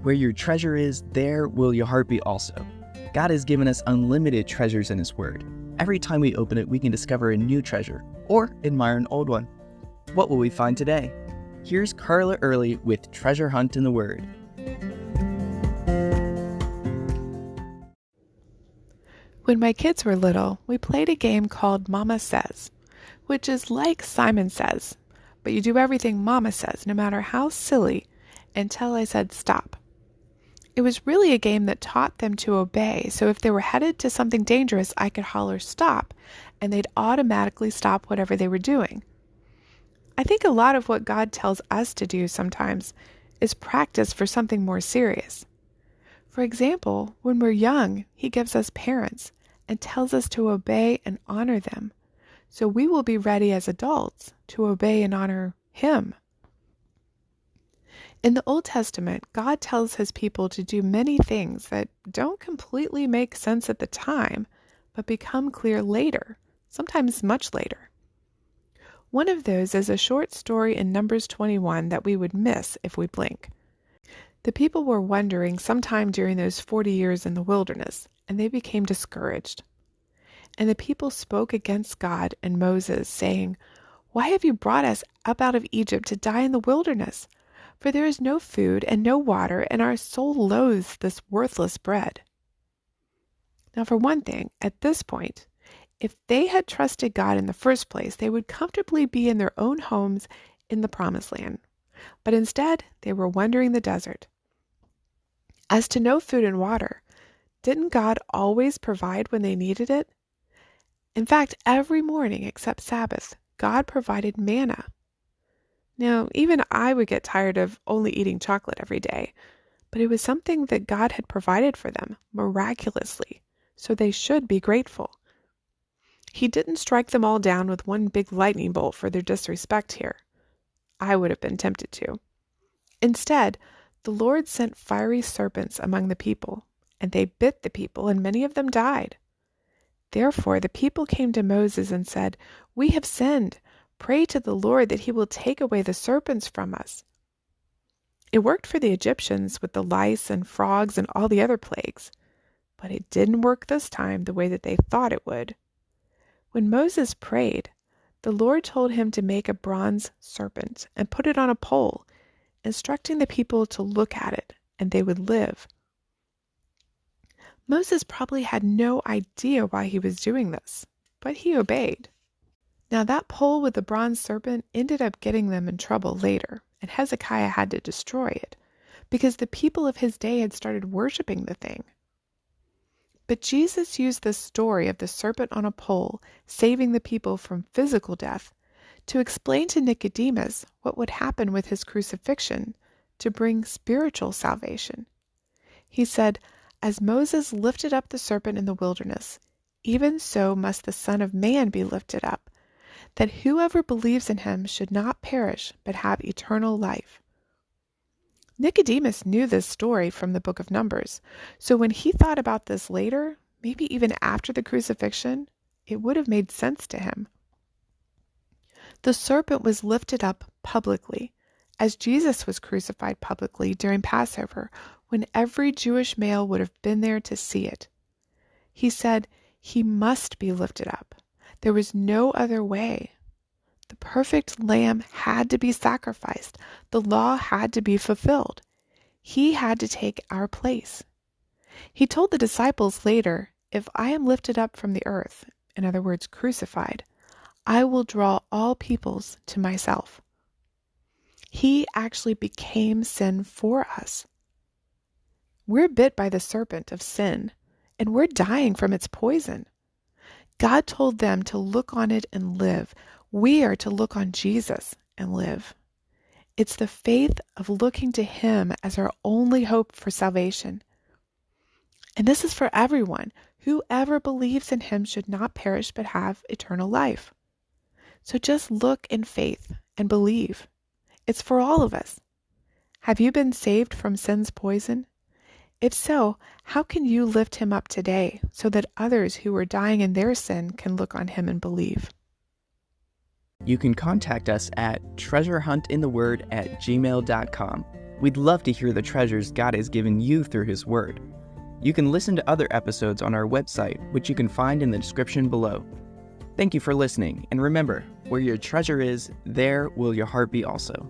Where your treasure is, there will your heart be also. God has given us unlimited treasures in His Word. Every time we open it, we can discover a new treasure or admire an old one. What will we find today? Here's Carla Early with Treasure Hunt in the Word. When my kids were little, we played a game called Mama Says, which is like Simon Says, but you do everything Mama says, no matter how silly, until I said stop. It was really a game that taught them to obey, so if they were headed to something dangerous, I could holler stop, and they'd automatically stop whatever they were doing. I think a lot of what God tells us to do sometimes is practice for something more serious. For example, when we're young, He gives us parents and tells us to obey and honor them, so we will be ready as adults to obey and honor Him. In the Old Testament, God tells His people to do many things that don't completely make sense at the time, but become clear later, sometimes much later. One of those is a short story in Numbers 21 that we would miss if we blink. The people were wandering sometime during those 40 years in the wilderness, and they became discouraged. And the people spoke against God and Moses, saying, "Why have you brought us up out of Egypt to die in the wilderness? For there is no food and no water, and our soul loathes this worthless bread." Now, for one thing, at this point, if they had trusted God in the first place, they would comfortably be in their own homes in the Promised Land. But instead, they were wandering the desert. As to no food and water, didn't God always provide when they needed it? In fact, every morning except Sabbath, God provided manna. Now, even I would get tired of only eating chocolate every day, but it was something that God had provided for them miraculously, so they should be grateful. He didn't strike them all down with one big lightning bolt for their disrespect here. I would have been tempted to. Instead, the Lord sent fiery serpents among the people, and they bit the people, and many of them died. Therefore the people came to Moses and said, "We have sinned. Pray to the Lord that He will take away the serpents from us." It worked for the Egyptians with the lice and frogs and all the other plagues, but it didn't work this time the way that they thought it would. When Moses prayed, the Lord told him to make a bronze serpent and put it on a pole, instructing the people to look at it, and they would live. Moses probably had no idea why he was doing this, but he obeyed. Now that pole with the bronze serpent ended up getting them in trouble later, and Hezekiah had to destroy it, because the people of his day had started worshiping the thing. But Jesus used this story of the serpent on a pole saving the people from physical death to explain to Nicodemus what would happen with his crucifixion to bring spiritual salvation. He said, "As Moses lifted up the serpent in the wilderness, even so must the Son of Man be lifted up, that whoever believes in Him should not perish but have eternal life." Nicodemus knew this story from the book of Numbers, so when he thought about this later, maybe even after the crucifixion, it would have made sense to him. The serpent was lifted up publicly, as Jesus was crucified publicly during Passover, when every Jewish male would have been there to see it. He said, He must be lifted up. There was no other way. The perfect lamb had to be sacrificed. The law had to be fulfilled. He had to take our place. He told the disciples later, "If I am lifted up from the earth," in other words, crucified, "I will draw all peoples to myself." He actually became sin for us. We're bit by the serpent of sin, and we're dying from its poison. God told them to look on it and live. We are to look on Jesus and live. It's the faith of looking to Him as our only hope for salvation. And this is for everyone. Whoever believes in Him should not perish but have eternal life. So just look in faith and believe. It's for all of us. Have you been saved from sin's poison? If so, how can you lift Him up today so that others who are dying in their sin can look on Him and believe? You can contact us at treasurehuntintheword@gmail.com. We'd love to hear the treasures God has given you through His Word. You can listen to other episodes on our website, which you can find in the description below. Thank you for listening, and remember, where your treasure is, there will your heart be also.